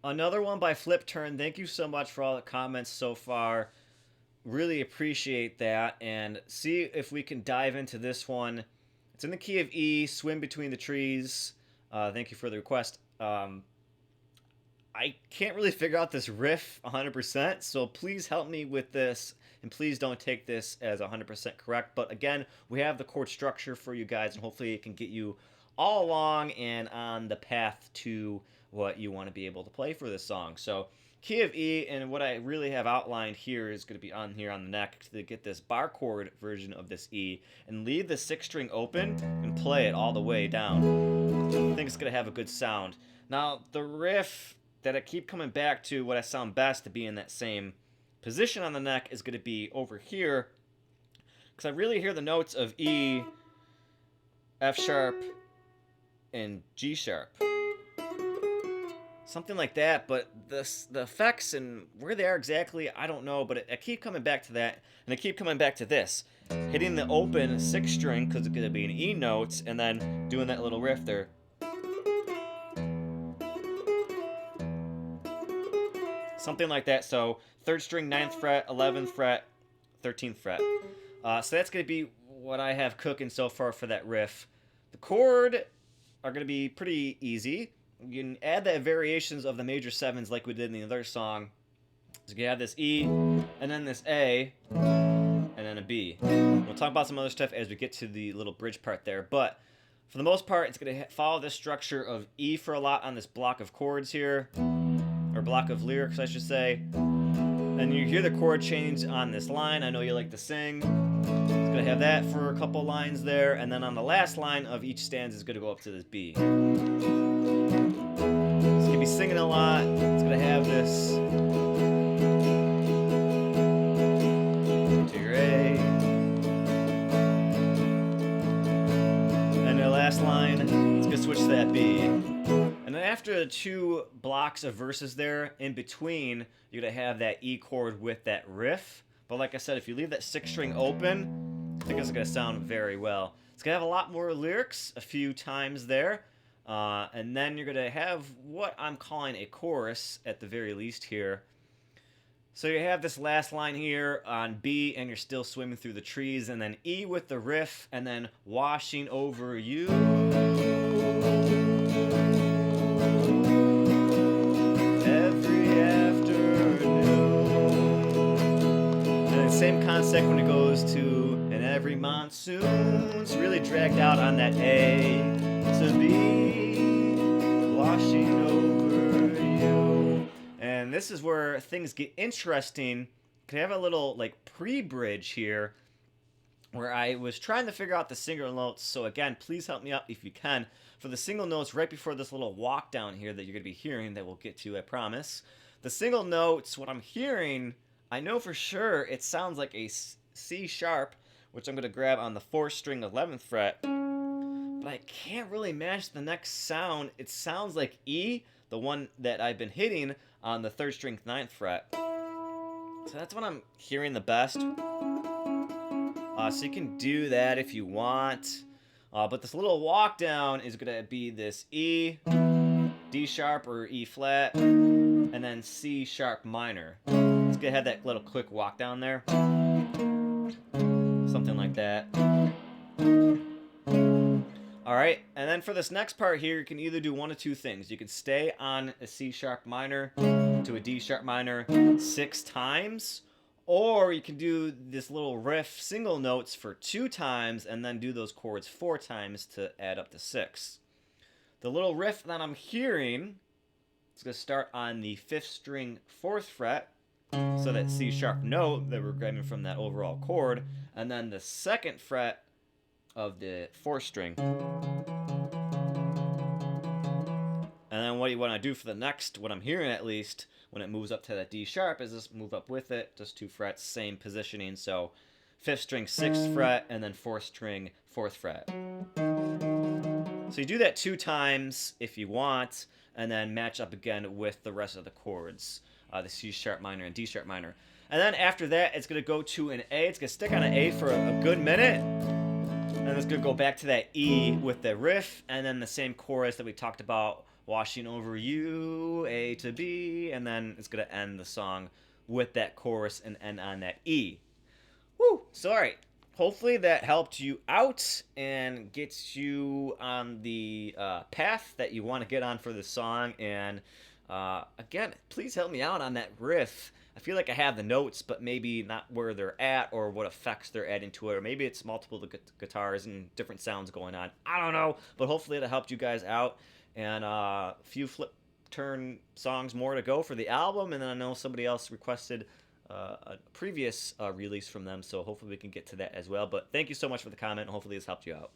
Another one by Flipturn. Thank you so much for all the comments so far. Really appreciate that. And see if we can dive into this one. It's in the key of E, swim between the trees. Thank you for the request. I can't really figure out this riff 100%, so please help me with this, and please don't take this as 100% correct. But again, we have the chord structure for you guys, and hopefully it can get you all along and on the path to what you want to be able to play for this song. So, key of E, and what I really have outlined here is going to be on here on the neck to get this bar chord version of this E, and leave the 6th string open and play it all the way down. I think it's going to have a good sound. Now, the riff that I keep coming back to, what I sound best to be in that same position on the neck, is going to be over here, because I really hear the notes of E, F sharp, and G sharp. Something like that, but the effects and where they are exactly, I don't know, but I keep coming back to that, and I keep coming back to this. Hitting the open 6th string, because it's going to be an E note, and then doing that little riff there. Something like that. So 3rd string, 9th fret, 11th fret, 13th fret. So that's going to be what I have cooking so far for that riff. The chord are going to be pretty easy. You can add the variations of the major 7s like we did in the other song. So you have this E, and then this A, and then a B. We'll talk about some other stuff as we get to the little bridge part there. But for the most part, it's going to follow this structure of E for a lot on this block of chords here. Or block of lyrics, I should say. And you hear the chord change on this line. I know you like to sing. It's going to have that for a couple lines there. And then on the last line of each stanza is going to go up to this B. It's going to be singing a lot. It's going to have this to your A. And the last line, it's going to switch to that B. And then after the 2 blocks of verses there, in between, you're going to have that E chord with that riff. But like I said, if you leave that 6th string open, I think it's going to sound very well. It's going to have a lot more lyrics a few times there. And then you're going to have what I'm calling a chorus at the very least here. So you have this last line here on B, and you're still swimming through the trees, and then E with the riff, and then washing over you. Same concept when it goes to and every monsoon. It's really dragged out on that A to B, washing over you. And this is where things get interesting. Can I have a little like pre-bridge here where I was trying to figure out the single notes. So again, please help me out if you can. For the single notes right before this little walk down here that you're going to be hearing that we'll get to, I promise. The single notes, what I'm hearing, I know for sure it sounds like a C sharp, which I'm going to grab on the 4th string 11th fret, but I can't really match the next sound. It sounds like E, the one that I've been hitting on the 3rd string 9th fret. So that's what I'm hearing the best. So you can do that if you want. But this little walk down is going to be this E, D sharp or E flat, and then C sharp minor. It's going to have that little quick walk down there. Something like that. Alright, and then for this next part here, you can either do one of 2 things. You can stay on a C sharp minor to a D sharp minor 6 times, or you can do this little riff single notes for 2 times and then do those chords 4 times to add up to 6. The little riff that I'm hearing is going to start on the 5th string 4th fret. So that C sharp note that we're grabbing from that overall chord, and then the 2nd fret of the 4th string. And then what you want to do for the next, what I'm hearing at least, when it moves up to that D sharp, is just move up with it, just 2 frets, same positioning. So 5th string 6th fret, and then 4th string 4th fret. So you do that 2 times if you want, and then match up again with the rest of the chords. The C sharp minor and D sharp minor. And then after that, it's going to go to an A. It's going to stick on an A for a good minute. And it's going to go back to that E with the riff, and then the same chorus that we talked about washing over you, A to B, and then it's going to end the song with that chorus and end on that E. Woo! So, all right. Hopefully that helped you out and gets you on the path that you want to get on for this song. And again, please help me out on that riff. I feel like I have the notes, but maybe not where they're at or what effects they're adding to it. Or maybe it's multiple guitars and different sounds going on. I don't know. But hopefully it helped you guys out. And a few flip turn songs more to go for the album. And then I know somebody else requested a previous release from them, so hopefully we can get to that as well. But thank you so much for the comment. Hopefully this helped you out.